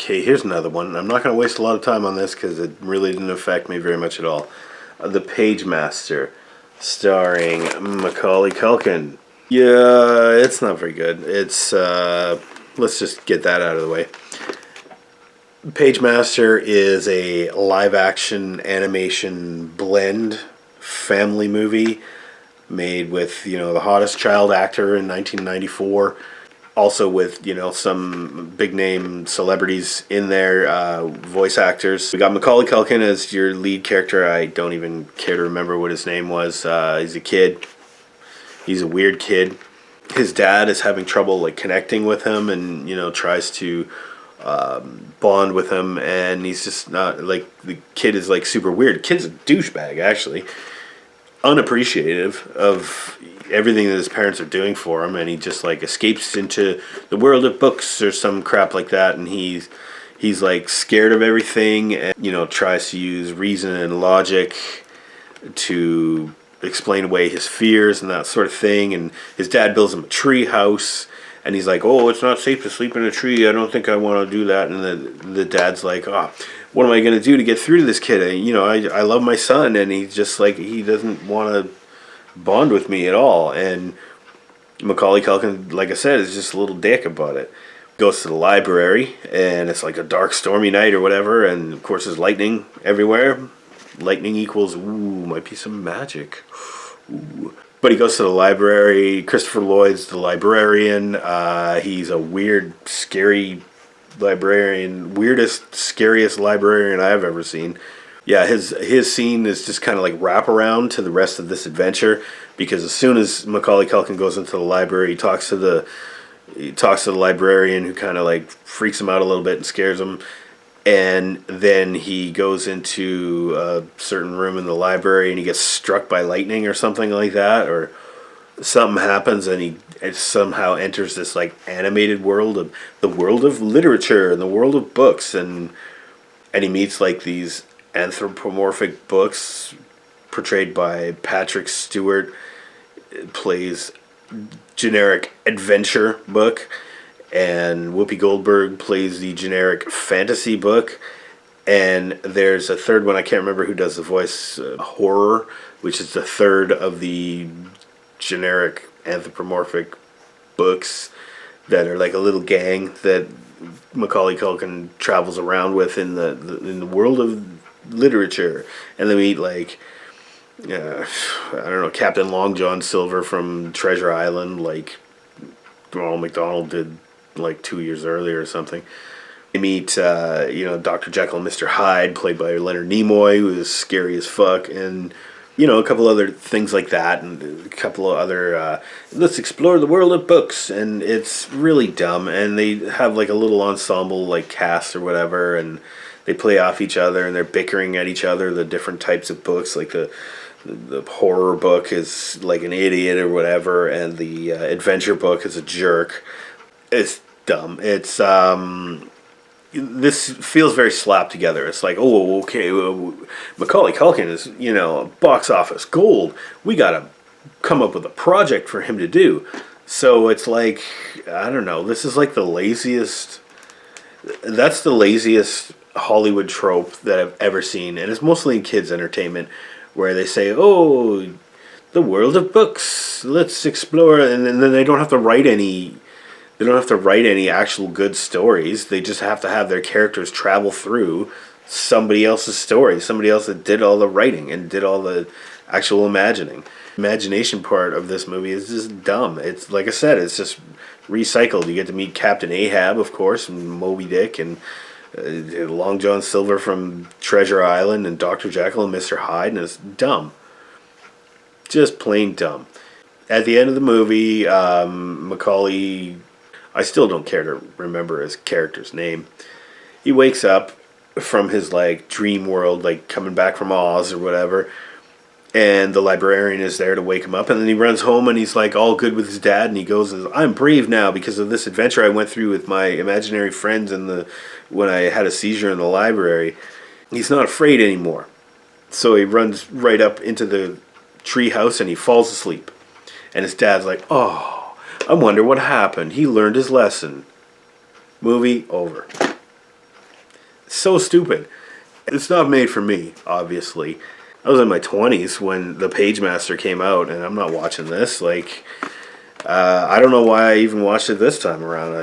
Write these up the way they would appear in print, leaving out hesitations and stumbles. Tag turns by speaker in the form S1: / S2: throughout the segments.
S1: Okay, here's another one. I'm not going to waste a lot of time on this because it really didn't affect me very much at all. The Pagemaster, starring Macaulay Culkin. Yeah, it's not very good. It's, let's just get that out of the way. Pagemaster is a live-action animation blend family movie made with, the hottest child actor in 1994. Also with, some big name celebrities in there, voice actors. We got Macaulay Culkin as your lead character. I don't even care to remember what his name was. He's a kid. He's a weird kid. His dad is having trouble like connecting with him, and tries to bond with him, and he's just not like, the kid is like super weird. The kid's a douchebag, actually, unappreciative of everything that his parents are doing for him, and he just like escapes into the world of books or some crap like that, and he's like scared of everything, and tries to use reason and logic to explain away his fears and that sort of thing. And his dad builds him a tree house, and he's like, oh, it's not safe to sleep in a tree, I don't think I want to do that. And the dad's like, oh, what am I going to do to get through to this kid? I love my son, and he's just like, he doesn't want to bond with me at all. And Macaulay Culkin, like I said, is just a little dick about it. Goes to the library, and it's like a dark, stormy night or whatever, and of course there's lightning everywhere. Lightning equals, ooh, might be some magic. Ooh. But he goes to the library. Christopher Lloyd's the librarian. He's a weird, scary librarian. Weirdest, scariest librarian I've ever seen. Yeah, his scene is just kind of like wraparound to the rest of this adventure, because as soon as Macaulay Culkin goes into the library, he talks to the librarian, who kind of like freaks him out a little bit and scares him. And then he goes into a certain room in the library, and he gets struck by lightning or something like that, or something happens, and he somehow enters this like animated world of the world of literature and the world of books, and he meets like these anthropomorphic books portrayed by Patrick Stewart. It plays generic adventure book, and Whoopi Goldberg plays the generic fantasy book. And there's a third one, I can't remember who does the voice, horror, which is the third of the generic anthropomorphic books that are like a little gang that Macaulay Culkin travels around with in the world of literature. And they meet like, I don't know, Captain Long John Silver from Treasure Island, like Ronald McDonald did like 2 years earlier or something. They meet, Dr. Jekyll and Mr. Hyde, played by Leonard Nimoy, who is scary as fuck, and, a couple other things like that, and a couple of other, let's explore the world of books, and it's really dumb, and they have like a little ensemble, like cast or whatever, and they play off each other, and they're bickering at each other, the different types of books, like the horror book is like an idiot or whatever, and the adventure book is a jerk. It's dumb. It's this feels very slapped together. It's like, oh, okay, Macaulay Culkin is, box office gold. We gotta come up with a project for him to do. So it's like, I don't know, this is like the laziest Hollywood trope that I've ever seen, and it's mostly in kids' entertainment, where they say, oh, the world of books, let's explore, and then they don't have to write any actual good stories. They just have to have their characters travel through somebody else's story, somebody else that did all the writing and did all the actual imagining. Imagination part of this movie is just dumb. It's like I said, it's just recycled. You get to meet Captain Ahab, of course, and Moby Dick, and Long John Silver from Treasure Island, and Dr. Jekyll and Mr. Hyde, and it's dumb. Just plain dumb. At the end of the movie, Macaulay, I still don't care to remember his character's name. He wakes up from his like dream world, like coming back from Oz or whatever, and the librarian is there to wake him up, and then he runs home, and he's like all good with his dad, and he goes, I'm brave now because of this adventure I went through with my imaginary friends when I had a seizure in the library. He's not afraid anymore. So he runs right up into the tree house, and he falls asleep. And his dad's like, oh, I wonder what happened. He learned his lesson. Movie over. So stupid. It's not made for me, obviously. I was in my 20s when the Pagemaster came out, and I'm not watching this. Like, I don't know why I even watched it this time around.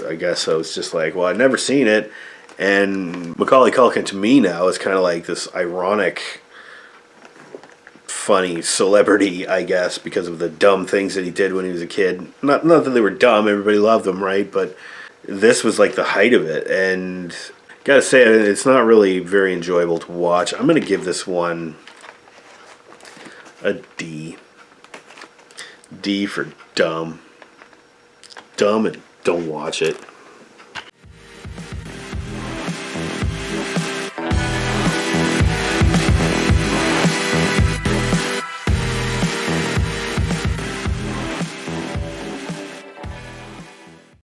S1: I guess I was just like, well, I'd never seen it. And Macaulay Culkin to me now is kind of like this ironic, funny celebrity, I guess, because of the dumb things that he did when he was a kid. Not that they were dumb, everybody loved them, right? But this was like the height of it. And gotta say, it's not really very enjoyable to watch. I'm going to give this one a D. D for dumb. Dumb and don't watch it.